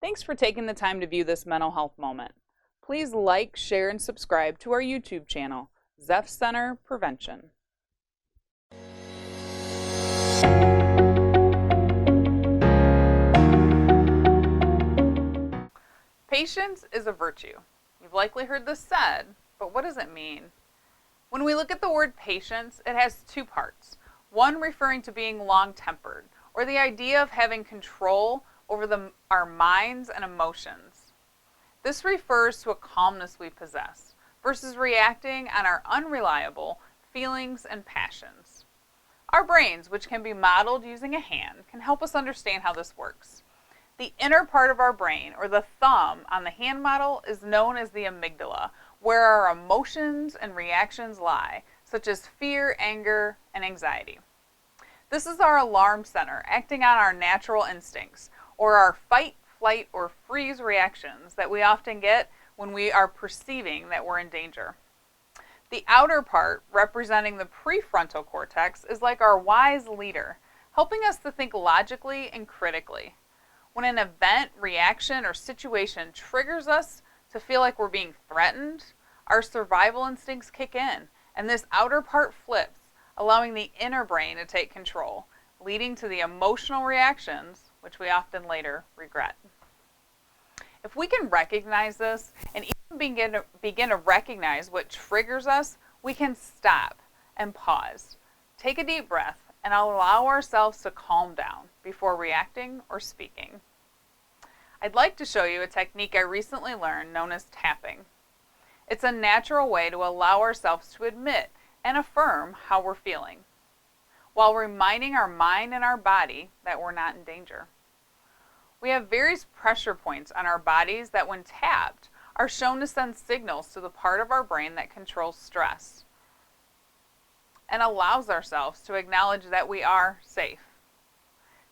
Thanks for taking the time to view this mental health moment. Please like, share, and subscribe to our YouTube channel, Zeph Center Prevention. Patience is a virtue. You've likely heard this said, but what does it mean? When we look at the word patience, it has two parts. One referring to being long-tempered, or the idea of having control over our minds and emotions. This refers to a calmness we possess versus reacting on our unreliable feelings and passions. Our brains, which can be modeled using a hand, can help us understand how this works. The inner part of our brain, or the thumb on the hand model, is known as the amygdala, where our emotions and reactions lie, such as fear, anger, and anxiety. This is our alarm center, acting on our natural instincts, or our fight, flight, or freeze reactions that we often get when we are perceiving that we're in danger. The outer part, representing the prefrontal cortex, is like our wise leader, helping us to think logically and critically. When an event, reaction, or situation triggers us to feel like we're being threatened, our survival instincts kick in, and this outer part flips, allowing the inner brain to take control, leading to the emotional reactions, which we often later regret. If we can recognize this and even begin to recognize what triggers us, we can stop and pause, take a deep breath, and allow ourselves to calm down before reacting or speaking. I'd like to show you a technique I recently learned known as tapping. It's a natural way to allow ourselves to admit and affirm how we're feeling, while reminding our mind and our body that we're not in danger. We have various pressure points on our bodies that, when tapped, are shown to send signals to the part of our brain that controls stress and allows ourselves to acknowledge that we are safe.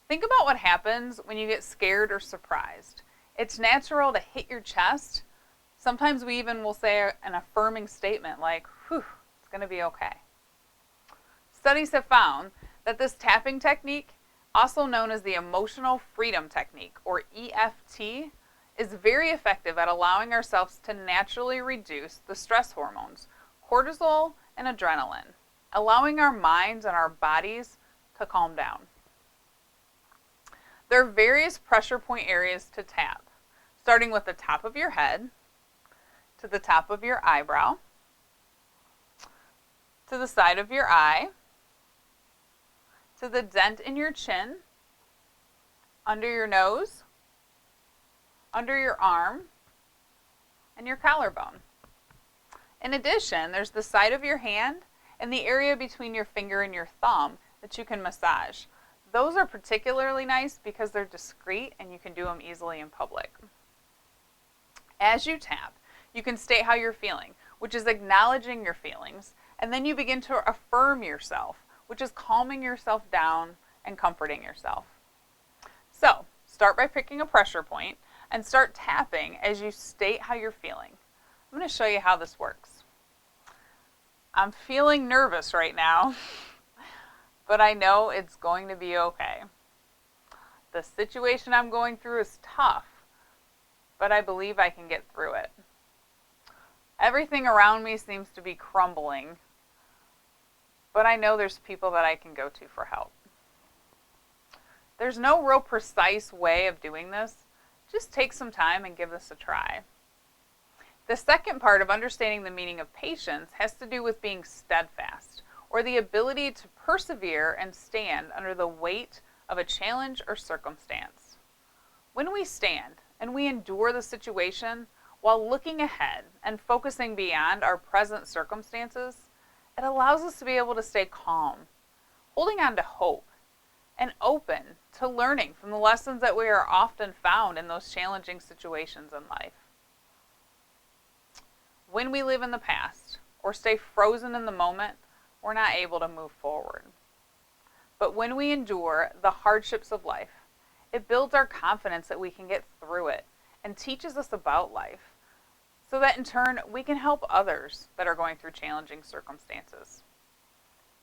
Think about what happens when you get scared or surprised. It's natural to hit your chest. Sometimes we even will say an affirming statement like, "Whew, it's going to be okay." Studies have found that this tapping technique, also known as the emotional freedom technique, or EFT, is very effective at allowing ourselves to naturally reduce the stress hormones, cortisol and adrenaline, allowing our minds and our bodies to calm down. There are various pressure point areas to tap, starting with the top of your head, to the top of your eyebrow, to the side of your eye, to the dent in your chin, under your nose, under your arm, and your collarbone. In addition, there's the side of your hand and the area between your finger and your thumb that you can massage. Those are particularly nice because they're discreet and you can do them easily in public. As you tap, you can state how you're feeling, which is acknowledging your feelings, and then you begin to affirm yourself, which is calming yourself down and comforting yourself. So, start by picking a pressure point and start tapping as you state how you're feeling. I'm going to show you how this works. I'm feeling nervous right now, but I know it's going to be okay. The situation I'm going through is tough, but I believe I can get through it. Everything around me seems to be crumbling, but I know there's people that I can go to for help. There's no real precise way of doing this. Just take some time and give this a try. The second part of understanding the meaning of patience has to do with being steadfast, or the ability to persevere and stand under the weight of a challenge or circumstance. When we stand and we endure the situation while looking ahead and focusing beyond our present circumstances, it allows us to be able to stay calm, holding on to hope, and open to learning from the lessons that we are often found in those challenging situations in life. When we live in the past or stay frozen in the moment, we're not able to move forward. But when we endure the hardships of life, it builds our confidence that we can get through it and teaches us about life, so that in turn we can help others that are going through challenging circumstances.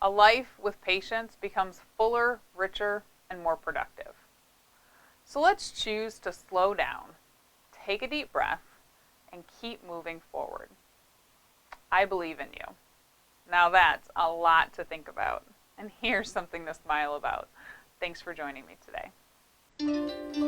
A life with patience becomes fuller, richer, and more productive. So let's choose to slow down take a deep breath and keep moving forward. I believe in you. Now that's a lot to think about. And here's something to smile about. Thanks for joining me today.